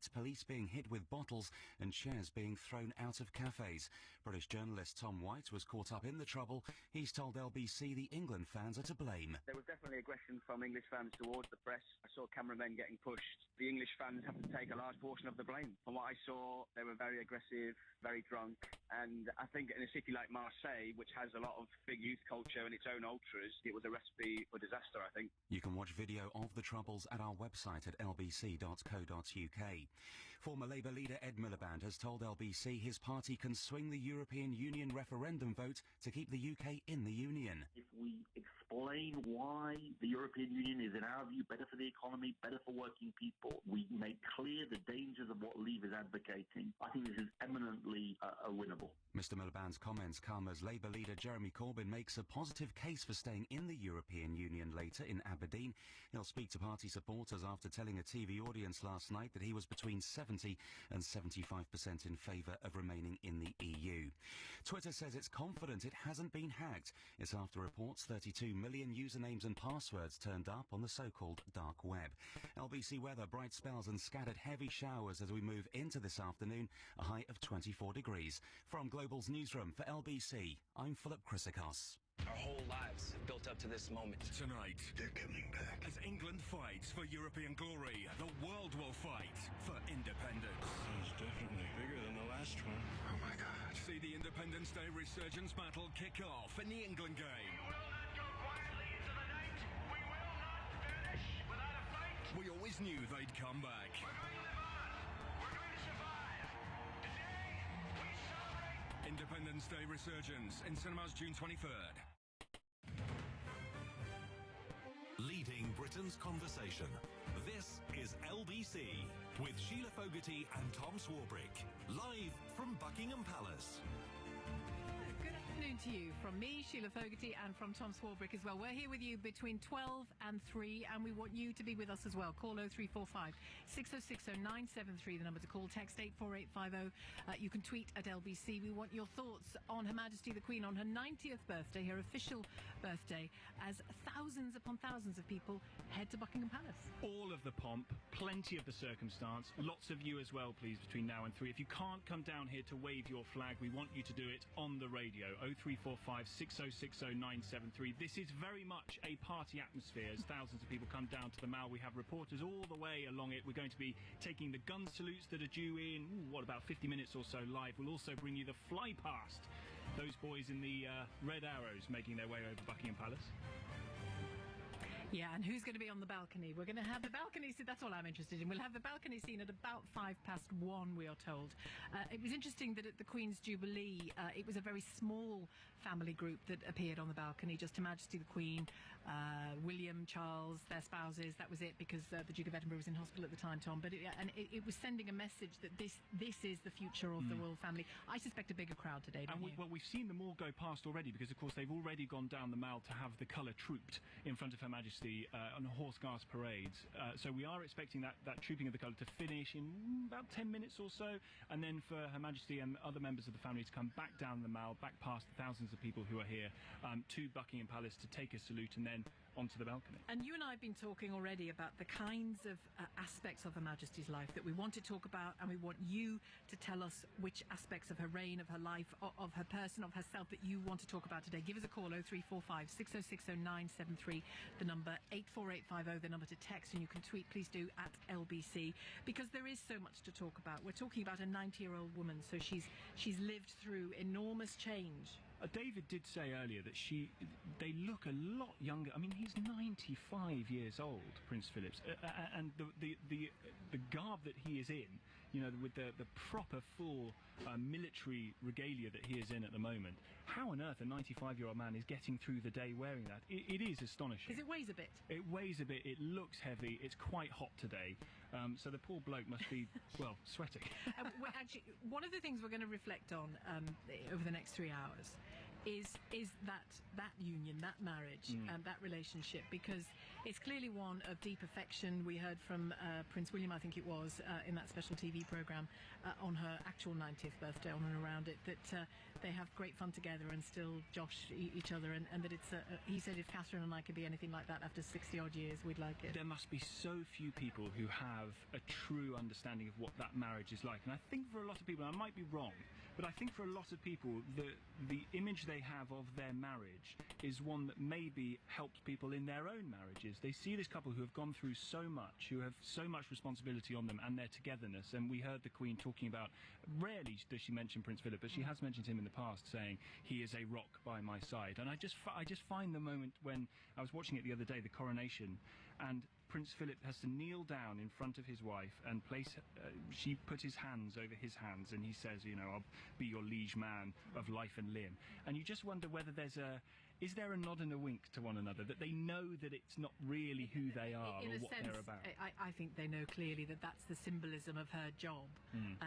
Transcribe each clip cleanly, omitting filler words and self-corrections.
Police being hit with bottles and chairs being thrown out of cafes. British journalist Tom White was caught up in the trouble. He's told LBC the England fans are to blame. There was definitely aggression from English fans towards the press. I saw cameramen getting pushed. The English fans have to take a large portion of the blame. From what I saw, they were very aggressive, very drunk, and I think in a city like Marseille, which has a lot of big youth culture and its own ultras, it was a recipe for disaster, I think. You can watch video of the troubles at our website at lbc.co.uk. Former Labour leader Ed Miliband has told LBC his party can swing the European Union referendum vote to keep the UK in the Union. If we explain why the European Union is, in our view, better for the economy, better for working people, we make clear the dangers of what Leave is advocating, I think this is eminently winnable. Mr Miliband's comments come as Labour leader Jeremy Corbyn makes a positive case for staying in the European Union later in Aberdeen. He'll speak to party supporters after telling a TV audience last night that he was between 70 and 75% in favour of remaining in the EU. Twitter says it's confident it hasn't been hacked. It's after reports 32 million usernames and passwords turned up on the so-called dark web. LBC weather, bright spells and scattered heavy showers as we move into this afternoon, a high of 24 degrees. From Global's newsroom for LBC, I'm Philip Chrysikos. Our whole lives have built up to this moment. Tonight, they're coming back. As England fights for European glory, the world will fight for independence. It's definitely bigger than the last one. Oh my God. See the Independence Day resurgence battle kick off in the England game. We will not go quietly into the night. We will not finish without a fight. We always knew they'd come back. We're going to live on. We're going to survive. Today, we celebrate Independence Day resurgence in cinemas June 23rd. Leading Britain's conversation. This is LBC with Sheila Fogarty and Tom Swarbrick, live from Buckingham Palace. Good afternoon to you from me, Sheila Fogarty, and from Tom Swarbrick as well. We're here with you between 12 and 3, and we want you to be with us as well. Call 0345 6060 973, the number to call. Text 84850. You can tweet at LBC. We want your thoughts on Her Majesty the Queen on her 90th birthday, her official birthday, as thousands upon thousands of people head to Buckingham Palace. All of the pomp, plenty of the circumstance, lots of you as well, please, between now and 3. If you can't come down here to wave your flag, we want you to do it on the radio. 0345 6060 973. This is very much a party atmosphere as thousands of people come down to the Mall. We have reporters all the way along it. We're going to be taking the gun salutes that are due in, about 50 minutes or so live. We'll also bring you the fly past. Those boys in the red arrows making their way over Buckingham Palace. Yeah, and who's going to be on the balcony? We're going to have the balcony scene. That's all I'm interested in. We'll have the balcony scene at about 1:05, we are told. It was interesting that at the Queen's Jubilee, it was a very small family group that appeared on the balcony, just Her Majesty the Queen, William, Charles, their spouses. That was it, because the Duke of Edinburgh was in hospital at the time, Tom. But it was sending a message that this is the future of the royal family. I suspect a bigger crowd today, don't you? Well, we've seen them all go past already, because, of course, they've already gone down the Mall to have the colour trooped in front of Her Majesty on horse guards parades. So we are expecting that trooping of the colour to finish in about 10 minutes or so, and then for Her Majesty and other members of the family to come back down the Mall, back past the thousands of people who are here, to Buckingham Palace to take a salute and then onto the balcony. And you and I have been talking already about the kinds of aspects of Her Majesty's life that we want to talk about, and we want you to tell us which aspects of her reign, of her life, of her person, of herself that you want to talk about today. Give us a call, 0345 6060 973, the number 84850, the number to text, and you can tweet, please do, at LBC, because there is so much to talk about. We're talking about a 90-year-old woman, so she's lived through enormous change. David did say earlier that they look a lot younger. I mean, he's 95 years old, Prince Philip's, and the garb that he is in, with the proper full military regalia that he is in at the moment. How on earth a 95-year-old man is getting through the day wearing that? It is astonishing. Because it weighs a bit. It weighs a bit. It looks heavy. It's quite hot today. So the poor bloke must be, well, sweating. Actually, one of the things we're going to reflect on over the next 3 hours is that union, that marriage, that relationship, because It's clearly one of deep affection. We heard from Prince William, I think it was, in that special TV programme on her actual 90th birthday, on and around it, that they have great fun together and still josh each other, and that it's he said if Catherine and I could be anything like that after 60-odd years, we'd like it. There must be so few people who have a true understanding of what that marriage is like, and I think for a lot of people, I might be wrong, but I think for a lot of people, the image they have of their marriage is one that maybe helps people in their own marriages. They see this couple who have gone through so much, who have so much responsibility on them and their togetherness, and we heard the Queen talking about, rarely does she mention Prince Philip, but she has mentioned him in the past, saying, he is a rock by my side. And I just find the moment when I was watching it the other day, the coronation, and Prince Philip has to kneel down in front of his wife and she put his hands over his hands, and he says, you know, I'll be your liege man of life and limb. And you just wonder whether is there a nod and a wink to one another, that they know that it's not really who they are or what they're about? I think they know clearly that that's the symbolism of her job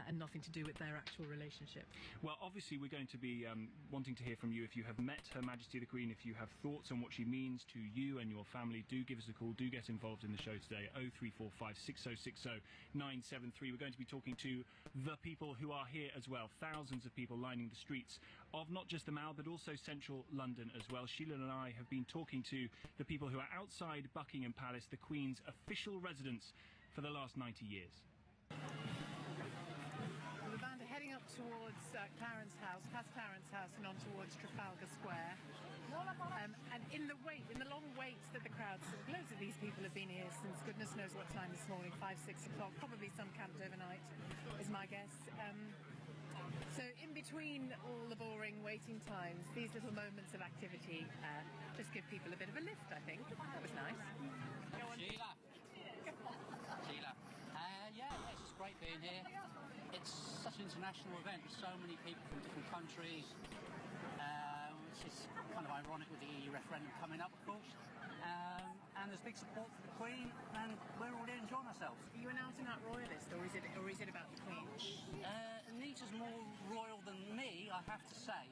and nothing to do with their actual relationship. Well, obviously we're going to be wanting to hear from you. If you have met Her Majesty the Queen, if you have thoughts on what she means to you and your family, do give us a call, do get involved in the show today, 0345 6060 973. We're going to be talking to the people who are here as well, thousands of people lining the streets of not just the Mall but also central London as well. Sheila and I have been talking to the people who are outside Buckingham Palace, the Queen's official residence, for the last 90 years. The band are heading up towards Clarence House, past Clarence House and on towards Trafalgar Square. And in the long wait that the crowds, loads of these people have been here since goodness knows what time this morning, 5, 6 o'clock, probably some camped overnight, is my guess. So in between all the boring waiting times, these little moments of activity just give people a bit of a lift, I think. That was nice. Sheila. Yeah, it's just great being here. It's such an international event with so many people from different countries, which is kind of ironic with the EU referendum coming up, of course. And there's big support for the Queen, and we're all here enjoying ourselves. Are you an out-and-out royalist, or is it about the Queen? Anita's more royal than me, I have to say.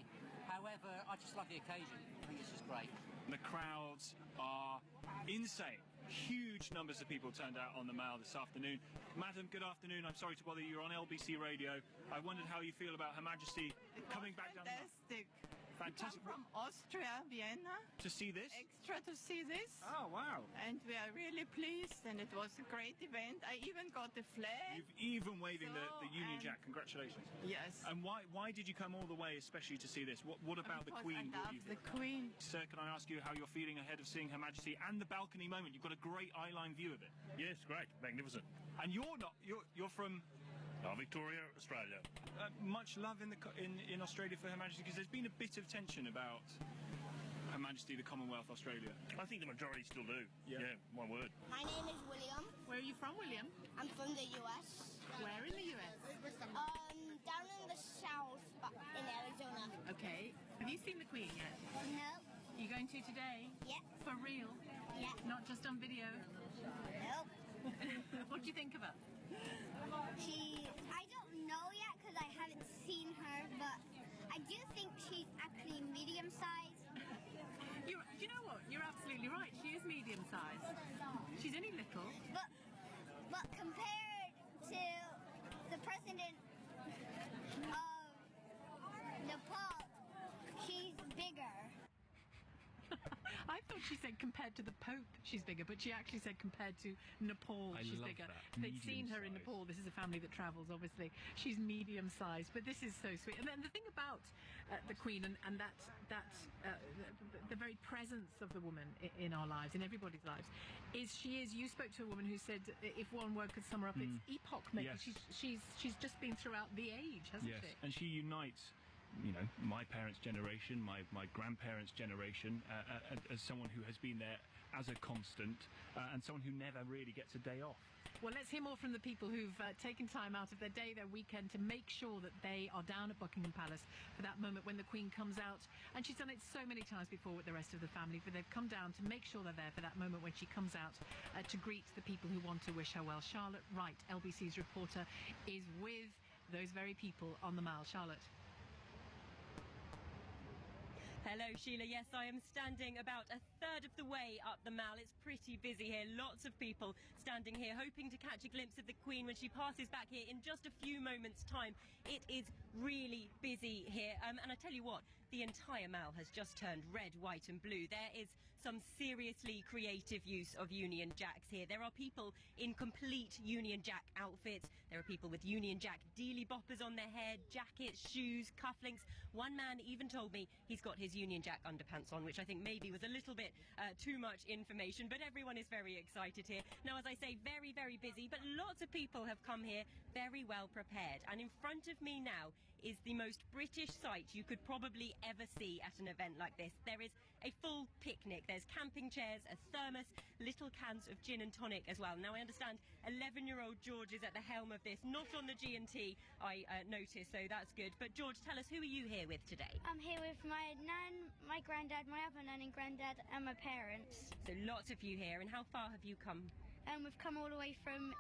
However, I just love the occasion. I think it's just great. The crowds are insane. Huge numbers of people turned out on the Mall this afternoon. Madam, good afternoon. I'm sorry to bother you. You're on LBC Radio. I wondered how you feel about Her Majesty coming back down the Mall. Fantastic. From Austria, Vienna. To see this? Extra to see this. Oh, wow. And we are really pleased, and it was a great event. I even got the flag. You've even waving the Union Jack. Congratulations. Yes. And why did you come all the way, especially to see this? What about the Queen? I love the Queen. Sir, can I ask you how you're feeling ahead of seeing Her Majesty and the balcony moment? You've got a great eye-line view of it. Yes, great. Magnificent. And you're from... Victoria, Australia. Much love in Australia for Her Majesty, because there's been a bit of tension about Her Majesty the Commonwealth Australia. I think the majority still do. Yeah, one word. My name is William. Where are you from, William? I'm from the US. Where in the US? Down in the south, in Arizona. Okay. Have you seen the Queen yet? No. Are you going to today? Yeah. For real? Yeah. Not just on video? Nope. What do you think of her? I don't know yet because I haven't seen her, but I do think she's actually medium-sized. You know what? You're absolutely right. She is medium-sized. She's only little. But compared to the president of Nepal, she's bigger. I thought she said compared to the Pope she's bigger, but she actually said compared to Nepal she's bigger. They'd seen her in Nepal. This is a family that travels, obviously. She's medium-sized, but this is so sweet. And then the thing about the Queen and the very presence of the woman in our lives, in everybody's lives, is you spoke to a woman who said if one word could sum her up, it's epoch maker. Yes. She's just been throughout the age, hasn't she? And she unites, you know, my parents' generation, my grandparents' generation, as someone who has been there as a constant, and someone who never really gets a day off. Well, let's hear more from the people who've taken time out of their day, their weekend, to make sure that they are down at Buckingham Palace for that moment when the Queen comes out. And she's done it so many times before with the rest of the family, but they've come down to make sure they're there for that moment when she comes out to greet the people who want to wish her well. Charlotte Wright, LBC's reporter, is with those very people on the Mall. Charlotte. Hello, Sheila. Yes, I am standing about a third of the way up the Mall. It's pretty busy here. Lots of people standing here hoping to catch a glimpse of the Queen when she passes back here in just a few moments' time. It is really busy here. And I tell you what, the entire Mall has just turned red, white and blue. There is some seriously creative use of Union Jacks here. There are people in complete Union Jack outfits. There are people with Union Jack dealy boppers on their head, jackets, shoes, cufflinks. One man even told me he's got his Union Jack underpants on, which I think maybe was a little bit too much information, but everyone is very excited here. Now, as I say, very, very busy, but lots of people have come here very well prepared. And in front of me now is the most British sight you could probably ever see at an event like this. There is a full picnic. There's camping chairs, a thermos, little cans of gin and tonic as well. Now, I understand 11-year-old George is at the helm of this, not on the G&T, I noticed, so that's good. But George, tell us, who are you here with today? I'm here with my nan, my granddad, my other nan and granddad, and my parents. So lots of you here, and how far have you come? We've come all the way from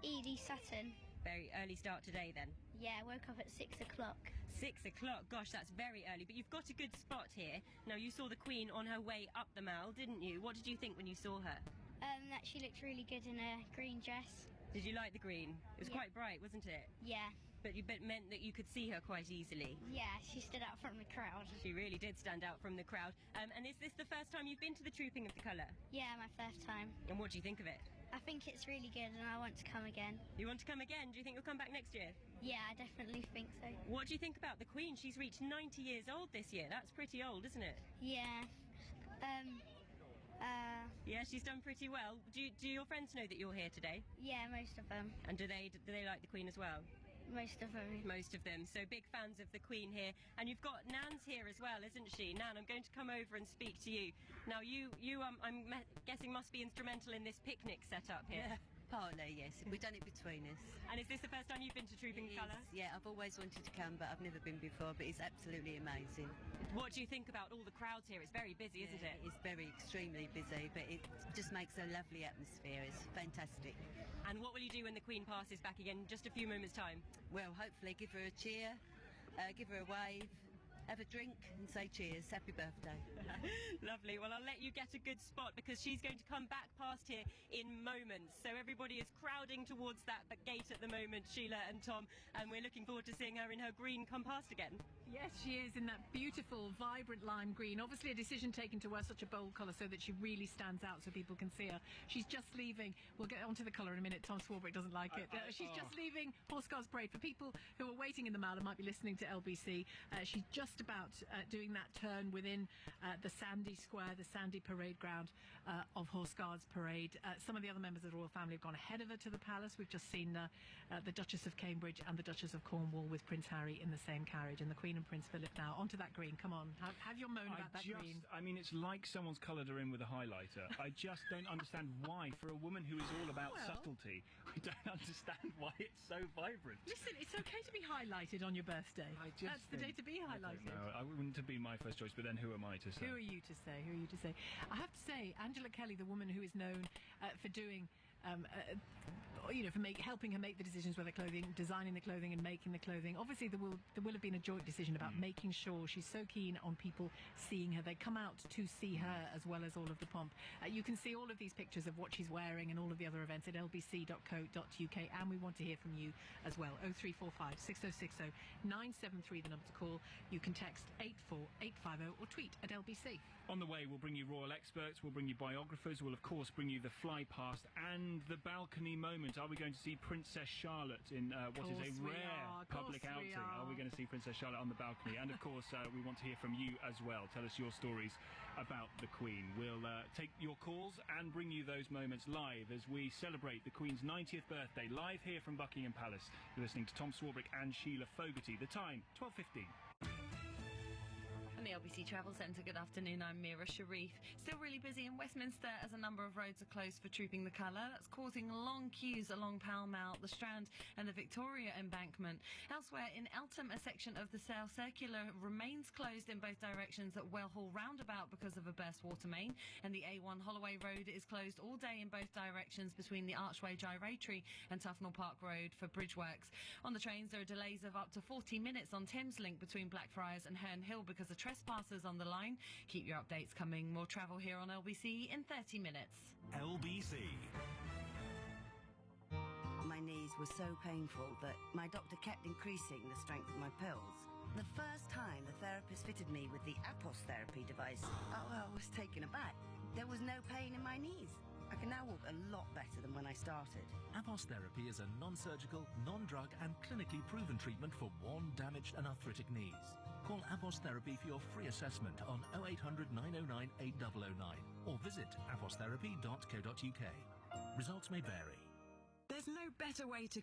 Ely, Sutton. Very early start today then? Yeah, woke up at 6 o'clock. 6 o'clock, gosh, that's very early, but you've got a good spot here. Now, you saw the Queen on her way up the Mall, didn't you? What did you think when you saw her? That she looked really good in a green dress. Did you like the green? It was quite bright, wasn't it? Yeah. But it meant that you could see her quite easily. Yeah, she stood out from the crowd. She really did stand out from the crowd. And is this the first time you've been to the Trooping of the Colour? Yeah, my first time. And what do you think of it? I think it's really good and I want to come again. You want to come again? Do you think you'll come back next year? Yeah, I definitely think so. What do you think about the Queen? She's reached 90 years old this year. That's pretty old, isn't it? Yeah. Yeah, she's done pretty well. Do your friends know that you're here today? Yeah, most of them. And do they like the Queen as well? Most of them. Most of them. So big fans of the Queen here. And you've got Nan's here as well, isn't she? Nan, I'm going to come over and speak to you. Now, you I'm guessing must be instrumental in this picnic setup here. Yeah. Partly, yes. We've done it between us. And is this the first time you've been to Trooping Colour? Yeah, I've always wanted to come, but I've never been before, but it's absolutely amazing. What do you think about all the crowds here? It's very busy, isn't it? It's very extremely busy, but it just makes a lovely atmosphere. It's fantastic. And what will you do when the Queen passes back again in just a few moments' time? Well, hopefully give her a cheer, give her a wave, have a drink and say cheers, happy birthday. Lovely. Well, I'll let you get a good spot because she's going to come back past here in moments. So everybody is crowding towards that gate at the moment, Sheila and Tom, and we're looking forward to seeing her in her green come past again. Yes, she is in that beautiful, vibrant lime green. Obviously a decision taken to wear such a bold colour so that she really stands out so people can see her. She's just leaving. We'll get onto the colour in a minute. Tom Swarbrick doesn't like it. She's just leaving Horse Guards Parade. For people who are waiting in the Mall and might be listening to LBC, she's just about doing that turn within the Sandy Square, the Sandy Parade ground of Horse Guards Parade. Some of the other members of the royal family have gone ahead of her to the palace. We've just seen the Duchess of Cambridge and the Duchess of Cornwall with Prince Harry in the same carriage, and the Queen and Prince Philip now onto that green. Come on, have your moan about that green. I mean, it's like someone's coloured her in with a highlighter. I just don't understand why, for a woman who is all about subtlety, I don't understand why it's so vibrant. Listen, it's okay to be highlighted on your birthday. That's the day to be highlighted. No, I wouldn't be my first choice, but then who am I to say? Who are you to say? Who are you to say? I have to say, Angela Kelly, the woman who is known for doing for helping her make the decisions with the clothing, designing the clothing and making the clothing. Obviously, there will have been a joint decision about making sure she's so keen on people seeing her. They come out to see her as well as all of the pomp. You can see all of these pictures of what she's wearing and all of the other events at lbc.co.uk, and we want to hear from you as well. 0345 6060 973, the number to call. You can text 84850 or tweet at LBC. On the way, we'll bring you royal experts, we'll bring you biographers, we'll of course bring you the fly past and the balcony moment. Are we going to see Princess Charlotte in what is a rare public outing? Are we going to see Princess Charlotte on the balcony? And of course, we want to hear from you as well. Tell us your stories about the Queen. We'll take your calls and bring you those moments live as we celebrate the Queen's 90th birthday, live here from Buckingham Palace. You're listening to Tom Swarbrick and Sheila Fogarty. The time, 12:15. From the LBC Travel Centre, good afternoon, I'm Mira Sharif. Still really busy in Westminster as a number of roads are closed for Trooping the Colour. That's causing long queues along Pall Mall, the Strand and the Victoria Embankment. Elsewhere in Eltham, a section of the South Circular remains closed in both directions at Wellhall Roundabout because of a burst water main, and the A1 Holloway Road is closed all day in both directions between the Archway Gyratory and Tufnell Park Road for bridge works. On the trains, there are delays of up to 40 minutes on Thameslink between Blackfriars and Herne Hill because of trespassers on the line. Keep your updates coming. More travel here on LBC in 30 minutes. LBC. My knees were so painful that my doctor kept increasing the strength of my pills. The first time the therapist fitted me with the APOS therapy device, I was taken aback. There was no pain in my knees. I can now walk a lot better than when I started. APOS therapy is a non-surgical, non-drug and clinically proven treatment for worn, damaged and arthritic knees. Call APOS therapy for your free assessment on 0800 909 8009 or visit apostherapy.co.uk. Results may vary. There's no better way to